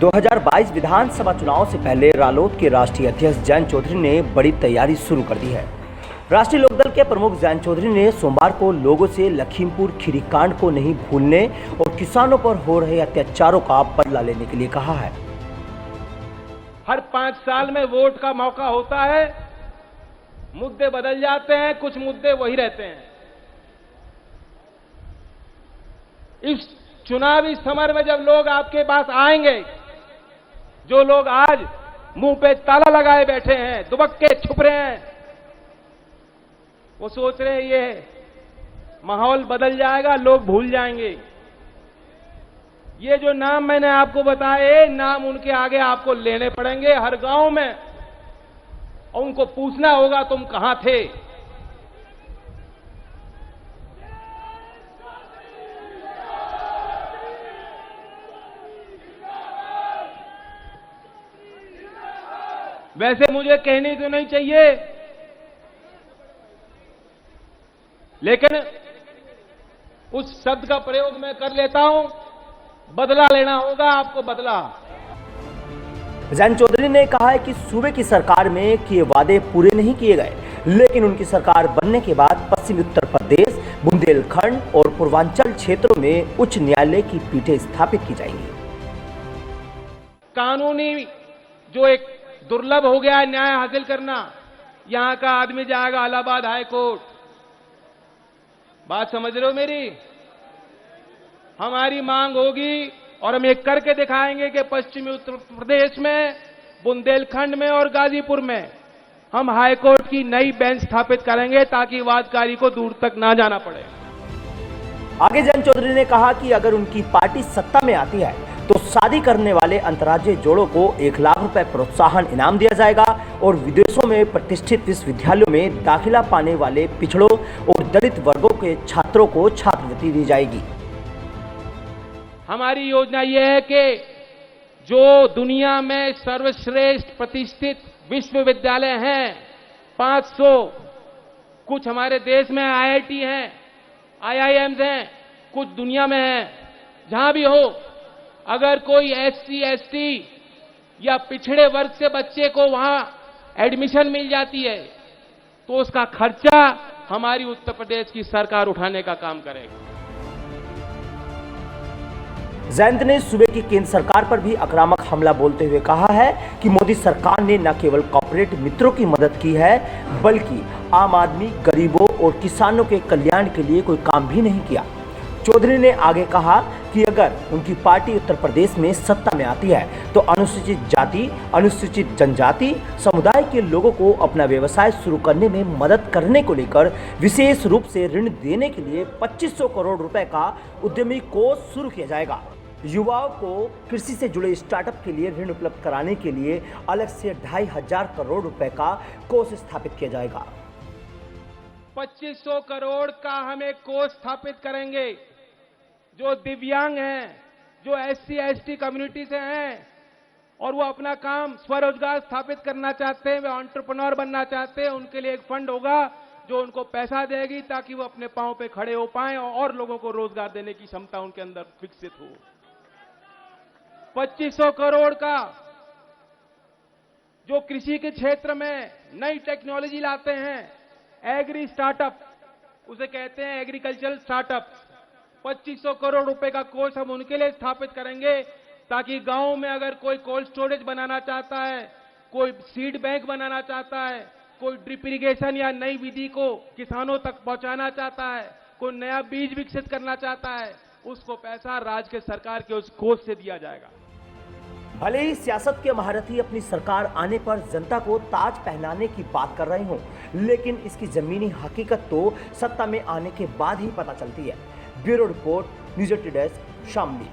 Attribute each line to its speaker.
Speaker 1: 2022 विधानसभा चुनाव से पहले रालोद के राष्ट्रीय अध्यक्ष जयंत चौधरी ने बड़ी तैयारी शुरू कर दी है। राष्ट्रीय लोकदल के प्रमुख जयंत चौधरी ने सोमवार को लोगों से लखीमपुर खीरी कांड को नहीं भूलने और किसानों पर हो रहे अत्याचारों का बदला लेने के लिए कहा है।
Speaker 2: हर 5 साल में वोट का मौका होता है, मुद्दे बदल जाते हैं, कुछ मुद्दे वही रहते हैं। इस चुनावी समर में जब लोग आपके पास आएंगे, जो लोग आज मुंह पे ताला लगाए बैठे हैं, दुबक्के छुप रहे हैं, वो सोच रहे हैं ये माहौल बदल जाएगा, लोग भूल जाएंगे। ये जो नाम मैंने आपको बताए, नाम उनके आगे आपको लेने पड़ेंगे हर गांव में, और उनको पूछना होगा तुम कहां थे। वैसे मुझे कहनी तो नहीं चाहिए, लेकिन उस शब्द का प्रयोग मैं कर लेता हूं, बदला लेना होगा आपको, बदला।
Speaker 1: जयंत चौधरी ने कहा है कि सूबे की सरकार में किए वादे पूरे नहीं किए गए, लेकिन उनकी सरकार बनने के बाद पश्चिमी उत्तर प्रदेश, बुंदेलखंड और पूर्वांचल क्षेत्रों में उच्च न्यायालय की पीठें स्थापित की जाएंगी।
Speaker 2: कानूनी जो एक दुर्लभ हो गया है न्याय हासिल करना, यहां का आदमी जाएगा इलाहाबाद हाई कोर्ट। बात समझ रहे हो मेरी? हमारी मांग होगी और हम ये करके दिखाएंगे कि पश्चिमी उत्तर प्रदेश में, बुंदेलखंड में और गाजीपुर में हम हाई कोर्ट की नई बेंच स्थापित करेंगे ताकि वादकारी को दूर तक ना जाना पड़े।
Speaker 1: आगे जयंत चौधरी ने कहा कि अगर उनकी पार्टी सत्ता में आती है तो शादी करने वाले अंतर्राज्यीय जोड़ों को 1 लाख रुपए प्रोत्साहन इनाम दिया जाएगा और विदेशों में प्रतिष्ठित विश्वविद्यालयों में दाखिला पाने वाले पिछड़ों और दलित वर्गों के छात्रों को छात्रवृत्ति दी जाएगी।
Speaker 2: हमारी योजना यह है कि जो दुनिया में सर्वश्रेष्ठ प्रतिष्ठित विश्वविद्यालय हैं, 500, कुछ हमारे देश में IIT हैं, IIMs हैं, कुछ दुनिया में हैं, जहां भी हो, अगर कोई SC ST या पिछड़े वर्ग से बच्चे को वहां एडमिशन मिल जाती है तो उसका खर्चा हमारी उत्तर प्रदेश की सरकार उठाने का काम करेगी।
Speaker 1: जयंत ने सूबे की केंद्र सरकार पर भी आक्रामक हमला बोलते हुए कहा है कि मोदी सरकार ने न केवल कॉर्पोरेट मित्रों की मदद की है, बल्कि आम आदमी, गरीबों और किसानों के कल्याण के लिए कोई काम भी नहीं किया। चौधरी ने आगे कहा कि अगर उनकी पार्टी उत्तर प्रदेश में सत्ता में आती है तो अनुसूचित जाति, अनुसूचित जनजाति समुदाय के लोगों को अपना व्यवसाय शुरू करने में मदद करने को लेकर विशेष रूप से ऋण देने के लिए 2500 करोड़ रुपए का उद्यमी कोष शुरू किया जाएगा। युवाओं को कृषि से जुड़े स्टार्टअप के लिए ऋण उपलब्ध कराने के लिए अलग से 2500 करोड़ रुपए का कोष स्थापित किया जाएगा।
Speaker 2: 2500 करोड़ का हम एक कोष स्थापित करेंगे। जो दिव्यांग हैं, जो SC ST कम्युनिटी से हैं और वो अपना काम स्वरोजगार स्थापित करना चाहते हैं, वे एंटरप्रेन्योर बनना चाहते हैं, उनके लिए एक फंड होगा जो उनको पैसा देगी ताकि वो अपने पांव पे खड़े हो पाएं और लोगों को रोजगार देने की क्षमता उनके अंदर विकसित हो। 2500 करोड़ का जो कृषि के क्षेत्र में नई टेक्नोलॉजी लाते हैं, एग्री स्टार्टअप, उसे कहते हैं एग्रीकल्चरल स्टार्टअप, 2500 करोड़ रुपए का कोष हम उनके लिए स्थापित करेंगे ताकि गांव में अगर कोई कोल्ड स्टोरेज बनाना चाहता है, कोई सीड बैंक बनाना चाहता है, कोई ड्रिप इरिगेशन या नई विधि को किसानों तक पहुंचाना चाहता है, कोई नया बीज विकसित करना चाहता है, उसको पैसा राज्य के सरकार के उस कोष से दिया जाएगा।
Speaker 1: भले ही सियासत के महारथी अपनी सरकार आने पर जनता को ताज पहनाने की बात कर रहे हों, लेकिन इसकी जमीनी हकीकत तो सत्ता में आने के बाद ही पता चलती है। Bureau report, news 18 desk, Shamli.